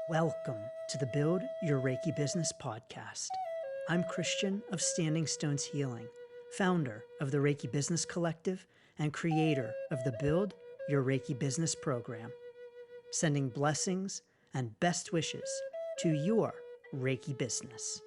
Welcome to the Build Your Reiki Business podcast. I'm Christian of Standing Stones Healing, founder of the Reiki Business Collective and creator of the Build Your Reiki Business program, sending blessings and best wishes to your Reiki business.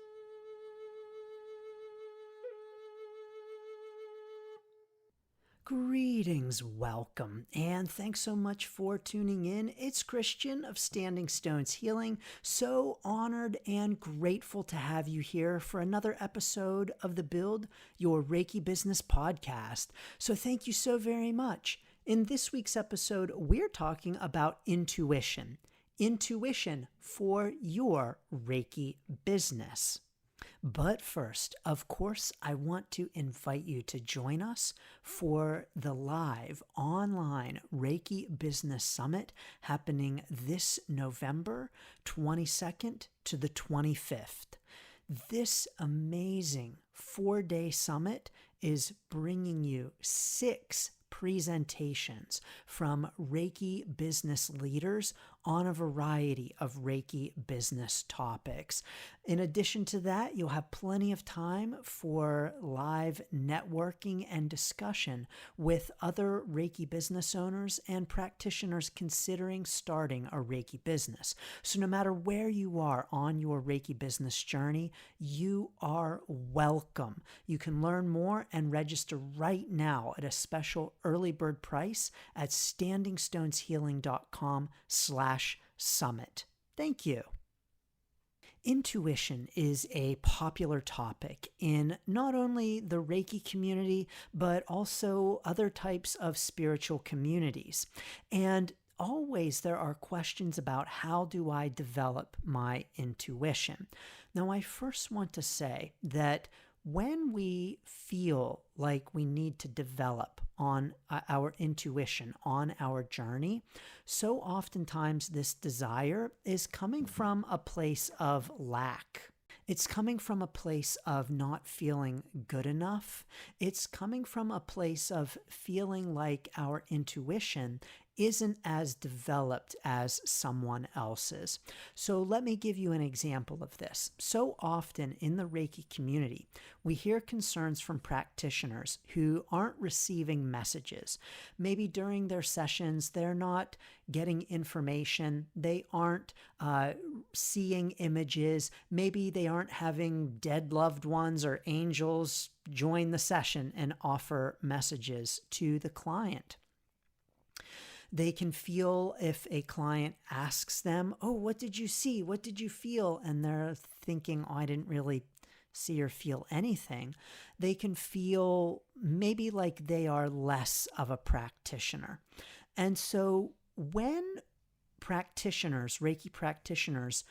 Greetings, welcome, and thanks so much for tuning in. It's Christian of Standing Stones Healing. So honored and grateful to have you here for another episode of the Build Your Reiki Business podcast. So thank you so very much. In this week's episode, we're talking about intuition. Intuition for your Reiki business. But first, of course, I want to invite you to join us for the live online Reiki Business Summit happening this November 22nd to the 25th. This amazing 4-day summit is bringing you 6 presentations from Reiki business leaders on a variety of Reiki business topics. In addition to that, you'll have plenty of time for live networking and discussion with other Reiki business owners and practitioners considering starting a Reiki business. So no matter where you are on your Reiki business journey, you are welcome. You can learn more and register right now at a special early bird price at standingstoneshealing.com/summit. Thank you. Intuition is a popular topic in not only the Reiki community, but also other types of spiritual communities. And always there are questions about how do I develop my intuition. Now, I first want to say that when we feel like we need to develop on our intuition on our journey, so oftentimes this desire is coming from a place of lack. It's coming from a place of not feeling good enough. It's coming from a place of feeling like our intuition isn't as developed as someone else's. So let me give you an example of this. So often in the Reiki community, we hear concerns from practitioners who aren't receiving messages. Maybe during their sessions, they're not getting information. They aren't seeing images. Maybe they aren't having dead loved ones or angels join the session and offer messages to the client. They can feel if a client asks them, oh, what did you see? What did you feel? And they're thinking, oh, I didn't really see or feel anything. They can feel maybe like they are less of a practitioner. And so when practitioners, Reiki practitioners,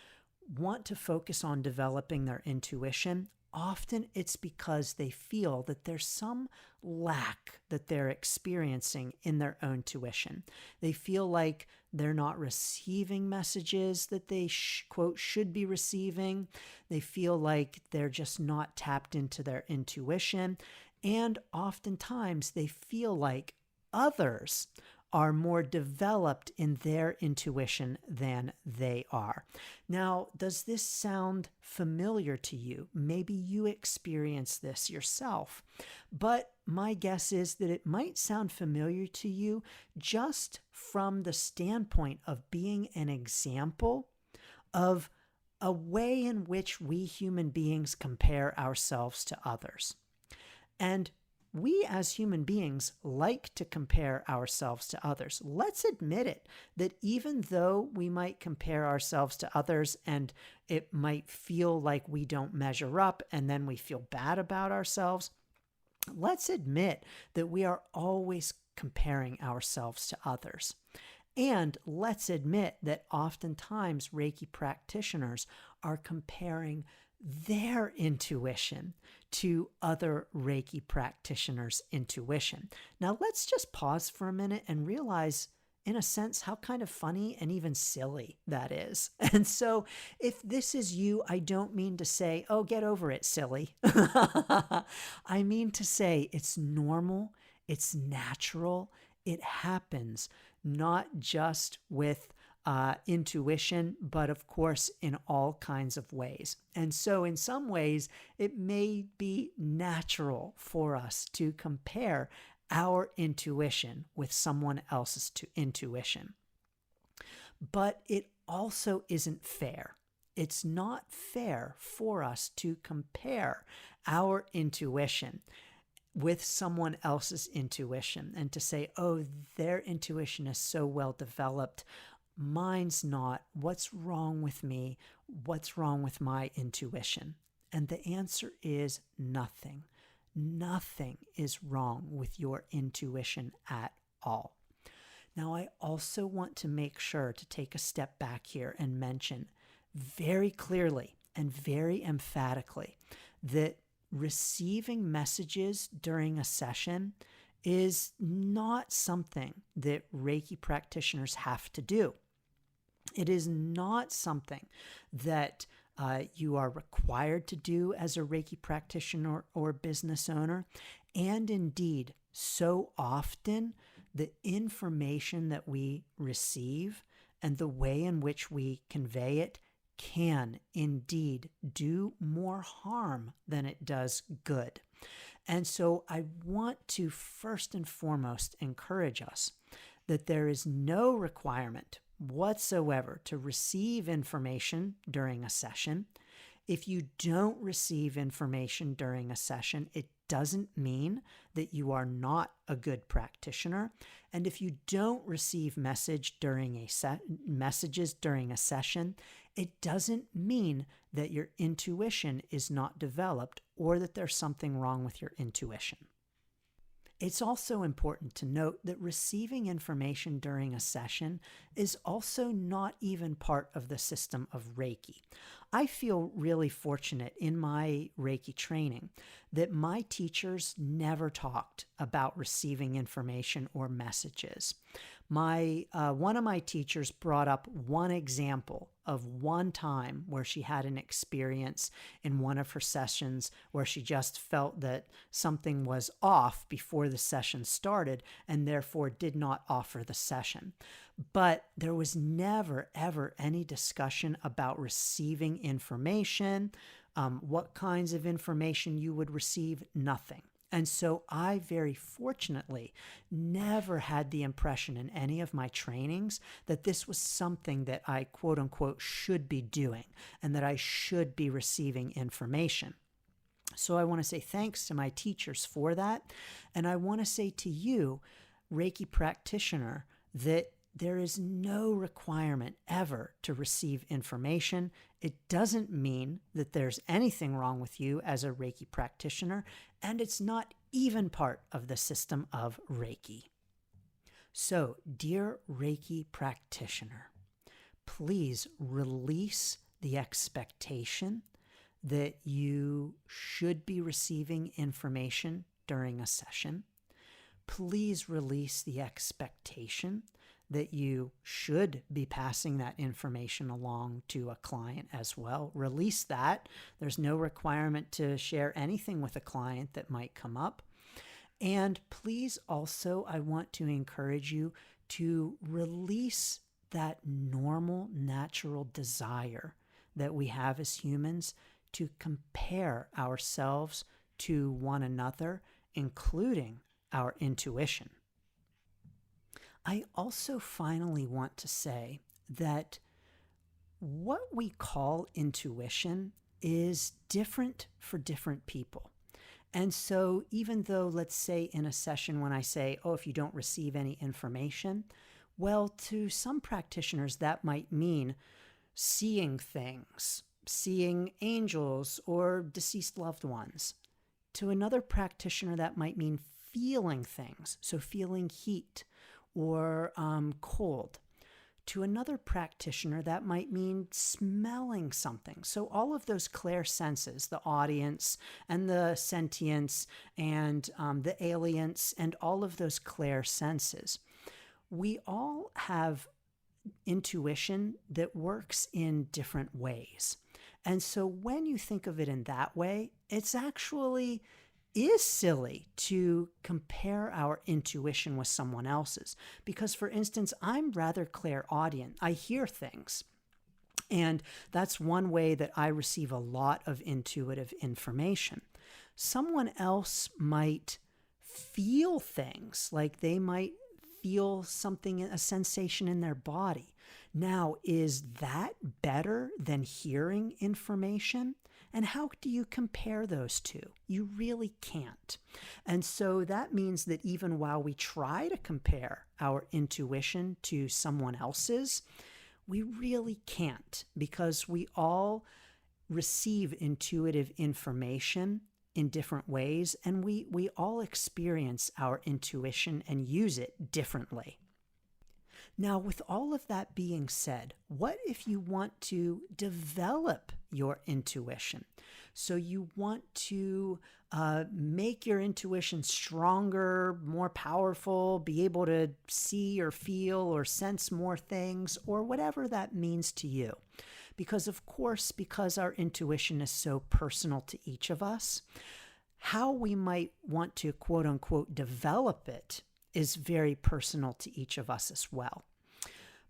want to focus on developing their intuition, often it's because they feel that there's some lack that they're experiencing in their own intuition. They feel like they're not receiving messages that they quote should be receiving. They feel like they're just not tapped into their intuition. And oftentimes they feel like others are more developed in their intuition than they are. Now, does this sound familiar to you? Maybe you experience this yourself, but my guess is that it might sound familiar to you just from the standpoint of being an example of a way in which we human beings compare ourselves to others. And we as human beings like to compare ourselves to others. Let's admit it, that even though we might compare ourselves to others and it might feel like we don't measure up and then we feel bad about ourselves, let's admit that we are always comparing ourselves to others. And let's admit that oftentimes Reiki practitioners are comparing their intuition to other Reiki practitioners' intuition. Now, let's just pause for a minute and realize, in a sense, how kind of funny and even silly that is. And so if this is you, I don't mean to say, oh, get over it, silly. I mean to say it's normal, it's natural, it happens not just with intuition, but of course in all kinds of ways. And so in some ways, it may be natural for us to compare our intuition with someone else's intuition. But it also isn't fair. It's not fair for us to compare our intuition with someone else's intuition and to say, oh, their intuition is so well developed, mine's not. What's wrong with me? What's wrong with my intuition? And the answer is nothing. Nothing is wrong with your intuition at all. Now, I also want to make sure to take a step back here and mention very clearly and very emphatically that receiving messages during a session is not something that Reiki practitioners have to do. It is not something that you are required to do as a Reiki practitioner or business owner. And indeed, so often, the information that we receive and the way in which we convey it can indeed do more harm than it does good. And so I want to first and foremost encourage us that there is no requirement whatsoever to receive information during a session. If you don't receive information during a session, it doesn't mean that you are not a good practitioner. And if you don't receive messages during a session, it doesn't mean that your intuition is not developed or that there's something wrong with your intuition. It's also important to note that receiving information during a session is also not even part of the system of Reiki. I feel really fortunate in my Reiki training that my teachers never talked about receiving information or messages. One of my teachers brought up one example of one time where she had an experience in one of her sessions where she just felt that something was off before the session started and therefore did not offer the session. But there was never, ever any discussion about receiving information, what kinds of information you would receive, nothing. And so I very fortunately never had the impression in any of my trainings that this was something that I quote unquote should be doing and that I should be receiving information. So I want to say thanks to my teachers for that. And I want to say to you, Reiki practitioner, that there is no requirement ever to receive information. It doesn't mean that there's anything wrong with you as a Reiki practitioner, and it's not even part of the system of Reiki. So, dear Reiki practitioner, please release the expectation that you should be receiving information during a session. Please release the expectation that you should be passing that information along to a client as well. Release that. There's no requirement to share anything with a client that might come up. And please also, I want to encourage you to release that normal, natural desire that we have as humans to compare ourselves to one another, including our intuition. I also finally want to say that what we call intuition is different for different people. And so even though, let's say in a session when I say, oh, if you don't receive any information, well, to some practitioners that might mean seeing things, seeing angels or deceased loved ones. To another practitioner that might mean feeling things, so feeling heat or cold. To another practitioner, that might mean smelling something. So all of those clair senses, the audience and the sentience and the alience and all of those clair senses, we all have intuition that works in different ways. And so when you think of it in that way, it's actually is silly to compare our intuition with someone else's because, for instance, I'm rather clairaudient. I hear things. And that's one way that I receive a lot of intuitive information. Someone else might feel things, like they might feel something, a sensation in their body. Now, is that better than hearing information? And how do you compare those two? You really can't. And so that means that even while we try to compare our intuition to someone else's, we really can't, because we all receive intuitive information in different ways, and we all experience our intuition and use it differently. Now, with all of that being said, what if you want to develop your intuition? So you want to make your intuition stronger, more powerful, be able to see or feel or sense more things, or whatever that means to you. Because of course, because our intuition is so personal to each of us, how we might want to quote unquote develop it is very personal to each of us as well.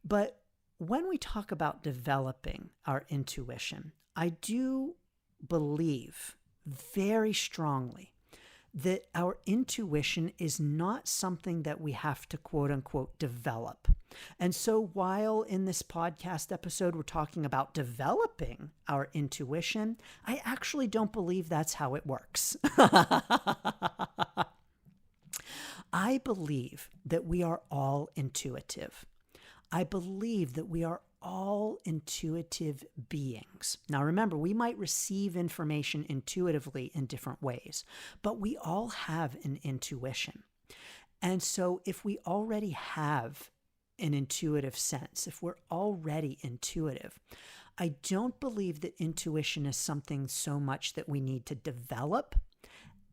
But when we talk about developing our intuition, I do believe very strongly that our intuition is not something that we have to quote unquote develop. And so while in this podcast episode we're talking about developing our intuition, I actually don't believe that's how it works. I believe that we are all intuitive. I believe that we are all intuitive beings. Now remember, we might receive information intuitively in different ways, but we all have an intuition. And so if we already have an intuitive sense, if we're already intuitive, I don't believe that intuition is something so much that we need to develop,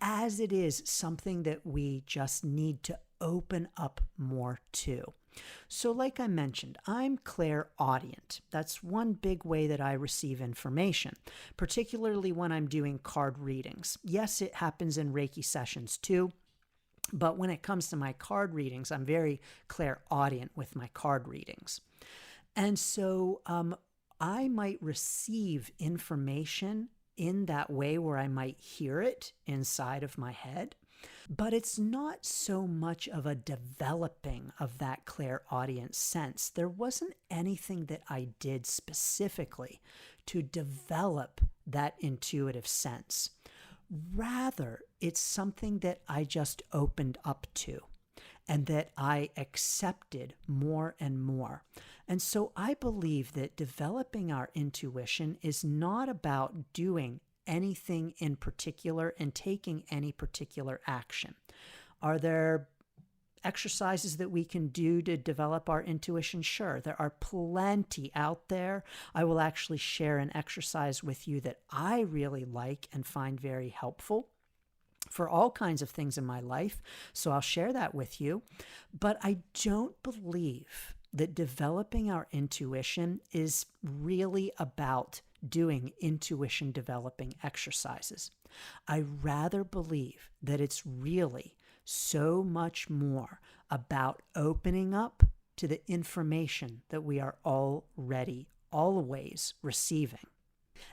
as it is something that we just need to open up more to. So like I mentioned, I'm clairaudient. That's one big way that I receive information, particularly when I'm doing card readings. Yes, it happens in Reiki sessions too, but when it comes to my card readings, I'm very clairaudient with my card readings. And so I might receive information in that way where I might hear it inside of my head. But it's not so much of a developing of that clairaudient sense. There wasn't anything that I did specifically to develop that intuitive sense. Rather, it's something that I just opened up to and that I accepted more and more. And so I believe that developing our intuition is not about doing anything in particular and taking any particular action. Are there exercises that we can do to develop our intuition? Sure, there are plenty out there. I will actually share an exercise with you that I really like and find very helpful for all kinds of things in my life. So I'll share that with you. But I don't believe that developing our intuition is really about doing intuition developing exercises. I rather believe that it's really so much more about opening up to the information that we are already always receiving.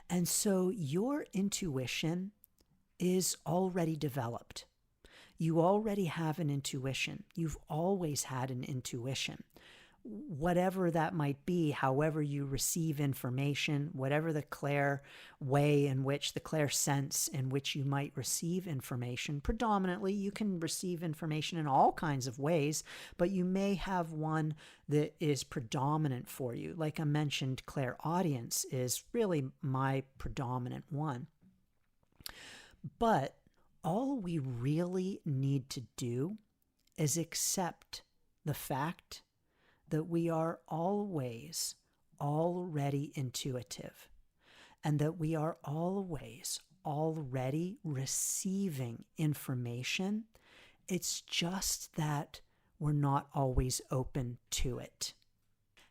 And so your intuition is already developed. You already have an intuition. You've always had an intuition. Whatever that might be, however you receive information, whatever the clair way in which, the clair sense in which you might receive information, predominantly you can receive information in all kinds of ways, but you may have one that is predominant for you. Like I mentioned, clairaudience is really my predominant one. But all we really need to do is accept the fact that we are always already intuitive and that we are always already receiving information. It's just that we're not always open to it.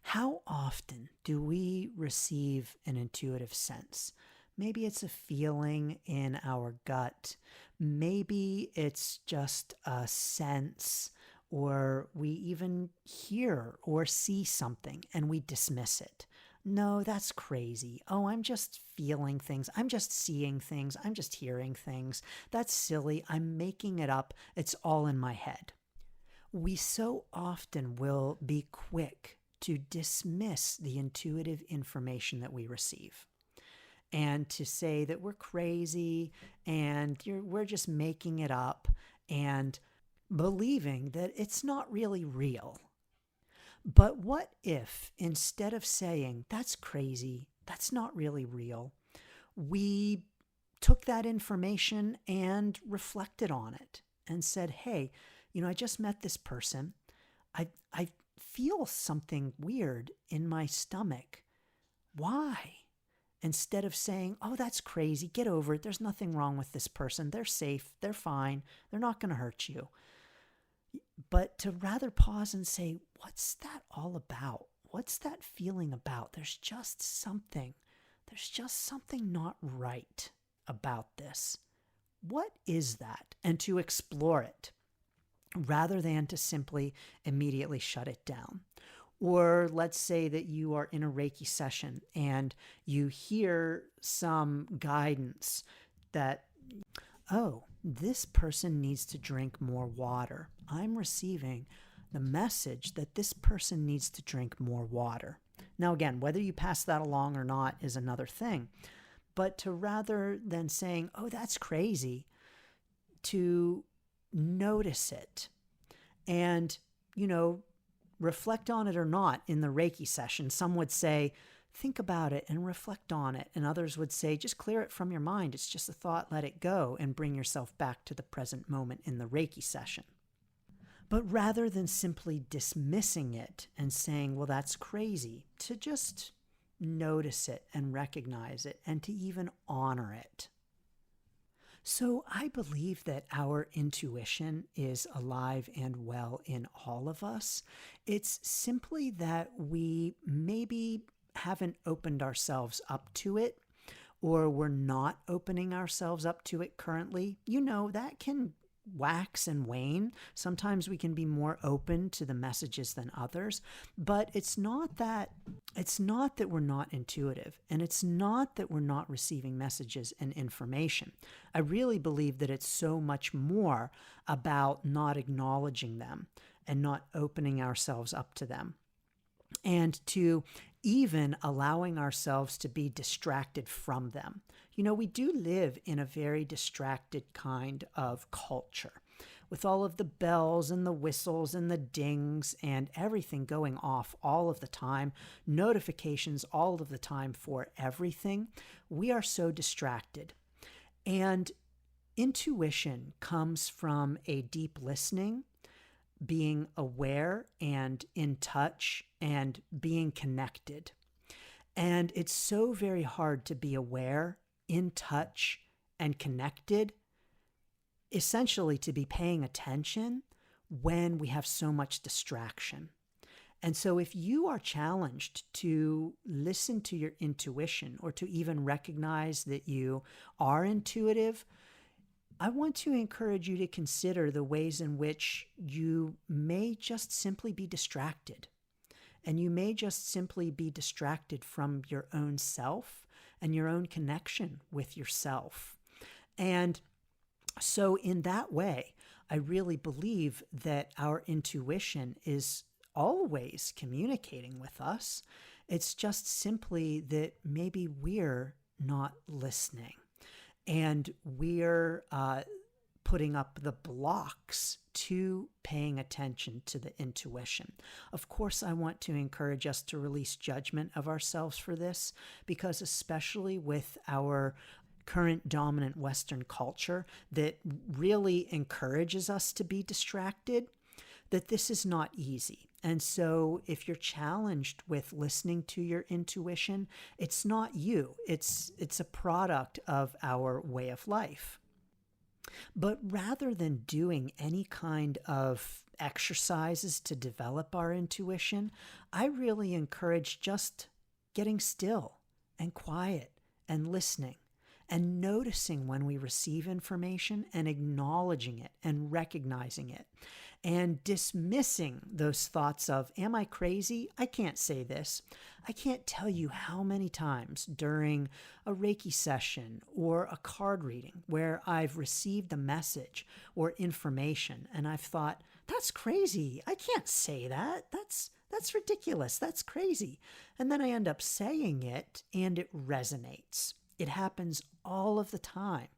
How often do we receive an intuitive sense? Maybe it's a feeling in our gut. Maybe it's just a sense, or we even hear or see something and we dismiss it. No, that's crazy. Oh, I'm just feeling things. I'm just seeing things. I'm just hearing things. That's silly. I'm making it up. It's all in my head. We so often will be quick to dismiss the intuitive information that we receive and to say that we're crazy and we're just making it up and believing that it's not really real. But what if instead of saying, that's crazy, that's not really real, we took that information and reflected on it and said, hey, I just met this person. I feel something weird in my stomach. Why? Instead of saying, oh, that's crazy, get over it. There's nothing wrong with this person. They're safe. They're fine. They're not going to hurt you. But to rather pause and say, what's that all about? What's that feeling about? There's just something not right about this. What is that? And to explore it rather than to simply immediately shut it down. Or let's say that you are in a Reiki session and you hear some guidance that, oh, this person needs to drink more water. I'm receiving the message that this person needs to drink more water. Now, again, whether you pass that along or not is another thing. But to rather than saying, oh, that's crazy, to notice it and, reflect on it or not in the Reiki session. Some would say, think about it and reflect on it. And others would say, just clear it from your mind. It's just a thought, let it go, and bring yourself back to the present moment in the Reiki session. But rather than simply dismissing it and saying, well, that's crazy, to just notice it and recognize it and to even honor it. So I believe that our intuition is alive and well in all of us. It's simply that we maybe haven't opened ourselves up to it, or we're not opening ourselves up to it currently. That can wax and wane. Sometimes we can be more open to the messages than others, but it's not that we're not intuitive, and it's not that we're not receiving messages and information. I really believe that it's so much more about not acknowledging them and not opening ourselves up to them, and to even allowing ourselves to be distracted from them. We do live in a very distracted kind of culture with all of the bells and the whistles and the dings and everything going off all of the time, notifications all of the time for everything. We are so distracted. And intuition comes from a deep listening, being aware and in touch and being connected. And it's so very hard to be aware, in touch, and connected, essentially to be paying attention when we have so much distraction. And so if you are challenged to listen to your intuition or to even recognize that you are intuitive, I want to encourage you to consider the ways in which you may just simply be distracted. And you may just simply be distracted from your own self and your own connection with yourself. And so in that way, I really believe that our intuition is always communicating with us. It's just simply that maybe we're not listening. And we're putting up the blocks to paying attention to the intuition. Of course, I want to encourage us to release judgment of ourselves for this, because especially with our current dominant Western culture that really encourages us to be distracted, that this is not easy. And so if you're challenged with listening to your intuition, it's not you. It's a product of our way of life. But rather than doing any kind of exercises to develop our intuition, I really encourage just getting still and quiet and listening and noticing when we receive information and acknowledging it and recognizing it and dismissing those thoughts of, am I crazy? I can't say this. I can't tell you how many times during a Reiki session or a card reading where I've received a message or information and I've thought, that's crazy. I can't say that. That's ridiculous. That's crazy. And then I end up saying it and it resonates. It happens all of the time.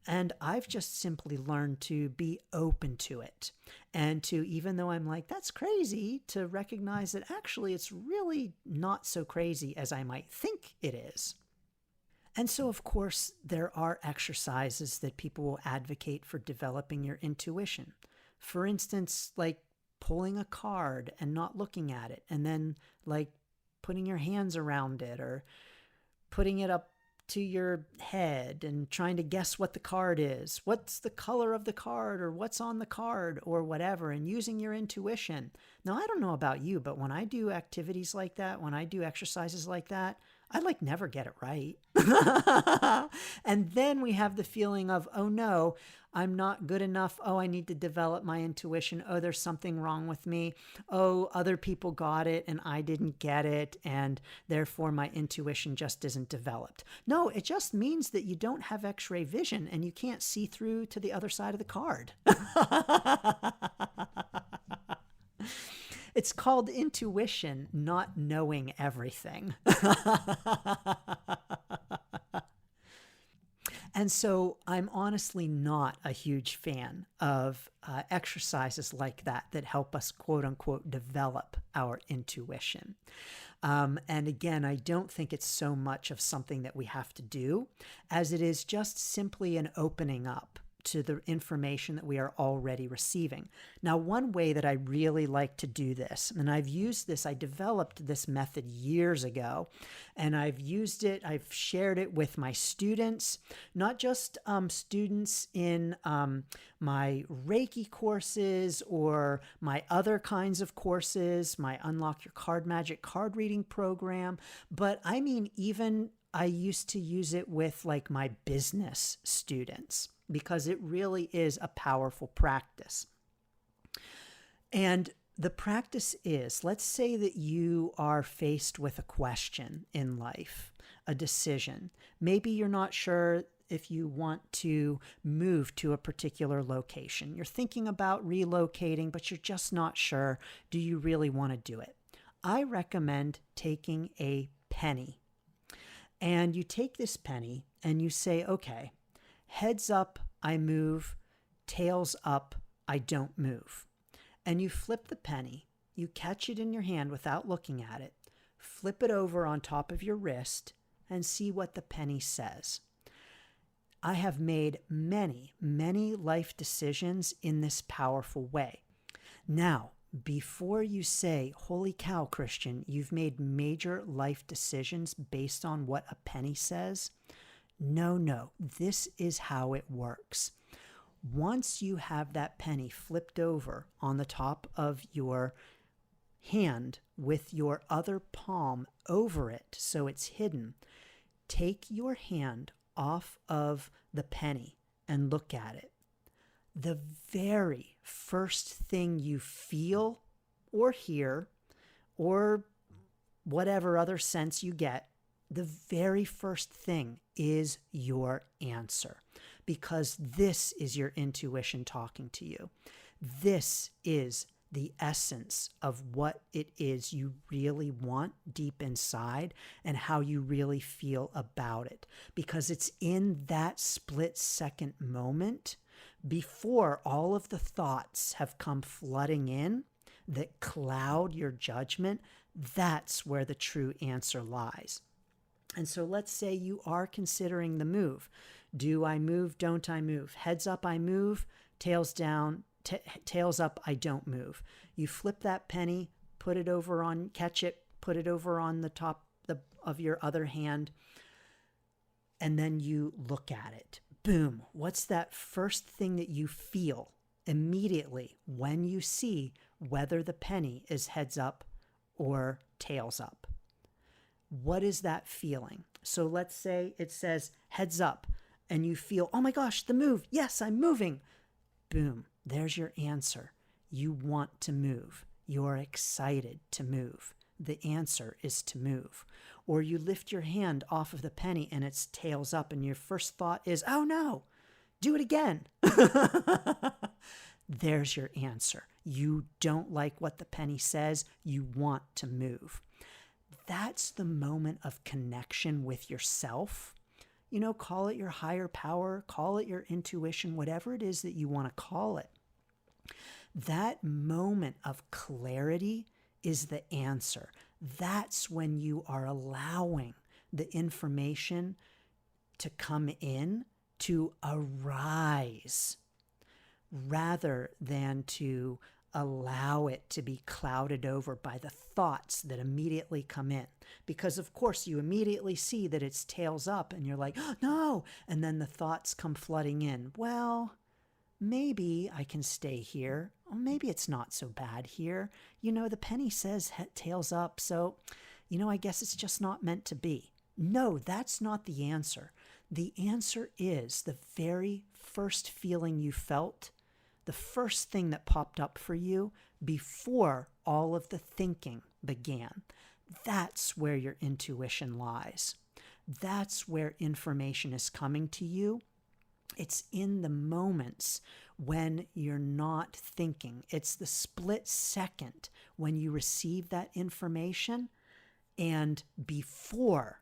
And I've just simply learned to be open to it and to, even though I'm like, that's crazy, to recognize that actually it's really not so crazy as I might think it is. And so, of course, there are exercises that people will advocate for developing your intuition. For instance, like pulling a card and not looking at it, and then like putting your hands around it or putting it up to your head and trying to guess what the card is. What's the color of the card, or what's on the card, or whatever, and using your intuition. Now, I don't know about you, but when I do activities like that, when I do exercises like that, I like never get it right. And then we have the feeling of, oh no, I'm not good enough. Oh, I need to develop my intuition. Oh, there's something wrong with me. Oh, other people got it and I didn't get it, and therefore my intuition just isn't developed. No, it just means that you don't have X-ray vision and you can't see through to the other side of the card. It's called intuition, not knowing everything. And so I'm honestly not a huge fan of exercises like that help us, quote unquote, develop our intuition. And again, I don't think it's so much of something that we have to do as it is just simply an opening up to the information that we are already receiving. Now, one way that I really like to do this, and I've used this, I developed this method years ago, and I've used it, I've shared it with my students, not just students in my Reiki courses or my other kinds of courses, my Unlock Your Card Magic card reading program, but I mean, even I used to use it with like my business students, because it really is a powerful practice. And the practice is, let's say that you are faced with a question in life, a decision. Maybe you're not sure if you want to move to a particular location. You're thinking about relocating, but you're just not sure. Do you really want to do it? I recommend taking a penny. And you take this penny and you say, okay, heads up, I move. Tails up, I don't move. And you flip the penny. You catch it in your hand without looking at it. Flip it over on top of your wrist and see what the penny says. I have made many, many life decisions in this powerful way. Now, before you say, holy cow, Christian, you've made major life decisions based on what a penny says. No, this is how it works. Once you have that penny flipped over on the top of your hand with your other palm over it so it's hidden, take your hand off of the penny and look at it. The very first thing you feel or hear or whatever other sense you get, the very first thing is your answer, because this is your intuition talking to you. This is the essence of what it is you really want deep inside and how you really feel about it, because it's in that split second moment before all of the thoughts have come flooding in that cloud your judgment. That's where the true answer lies. And so let's say you are considering the move. Do I move? Don't I move? Heads up, I move. Tails down, tails up, I don't move. You flip that penny, put it over on, catch it, put it over on the top of your other hand, and then you look at it. Boom. What's that first thing that you feel immediately when you see whether the penny is heads up or tails up? What is that feeling? So let's say it says heads up and you feel, oh my gosh, the move. Yes, I'm moving. Boom, there's your answer. You want to move. You're excited to move. The answer is to move. Or you lift your hand off of the penny and it's tails up and your first thought is, oh no, do it again. There's your answer. You don't like what the penny says. You want to move. That's the moment of connection with yourself. Call it your higher power, call it your intuition, whatever it is that you want to call it. That moment of clarity is the answer. That's when you are allowing the information to come in, to arise, rather than to allow it to be clouded over by the thoughts that immediately come in. Because of course you immediately see that it's tails up and you're like, oh, no. And then the thoughts come flooding in. Well, maybe I can stay here. Or maybe it's not so bad here. The penny says tails up. So, I guess it's just not meant to be. No, that's not the answer. The answer is the very first feeling you felt, the first thing that popped up for you before all of the thinking began. That's where your intuition lies. That's where information is coming to you. It's in the moments when you're not thinking. It's the split second when you receive that information and before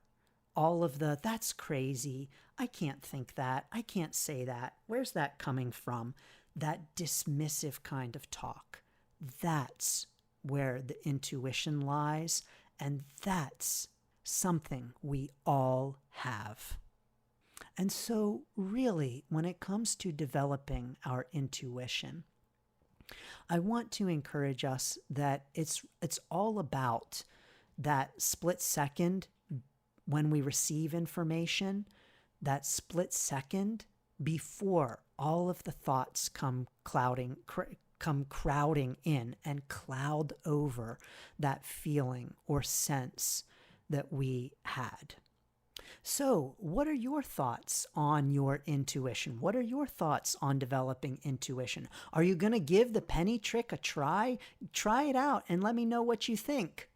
all of the, that's crazy, I can't think that, I can't say that, where's that coming from? That dismissive kind of talk. That's where the intuition lies, and that's something we all have. And so really, when it comes to developing our intuition, I want to encourage us that it's all about that split second when we receive information, that split second before all of the thoughts come crowding in and cloud over that feeling or sense that we had. So, what are your thoughts on your intuition? What are your thoughts on developing intuition? Are you going to give the penny trick a try? Try it out and let me know what you think.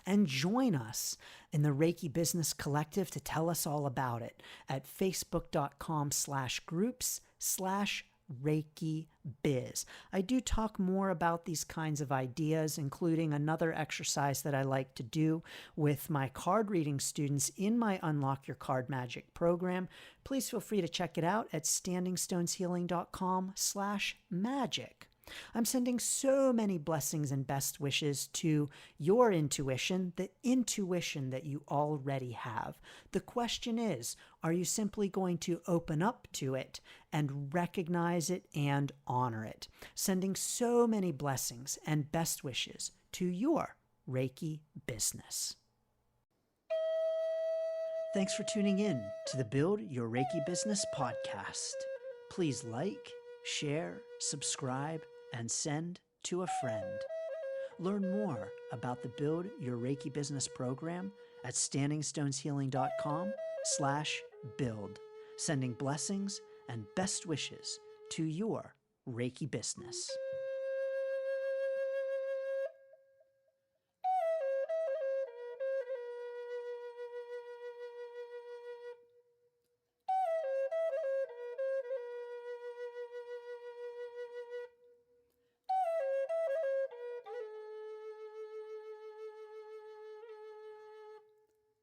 And join us in the Reiki Business Collective to tell us all about it at facebook.com/groups/Reiki Biz. I do talk more about these kinds of ideas, including another exercise that I like to do with my card reading students in my Unlock Your Card Magic program. Please feel free to check it out at standingstoneshealing.com/magic. I'm sending so many blessings and best wishes to your intuition, the intuition that you already have. The question is, are you simply going to open up to it and recognize it and honor it? Sending so many blessings and best wishes to your Reiki business. Thanks for tuning in to the Build Your Reiki Business podcast. Please like, share, subscribe, and send to a friend. Learn more about the Build Your Reiki Business program at standingstoneshealing.com/build. Sending blessings and best wishes to your Reiki business.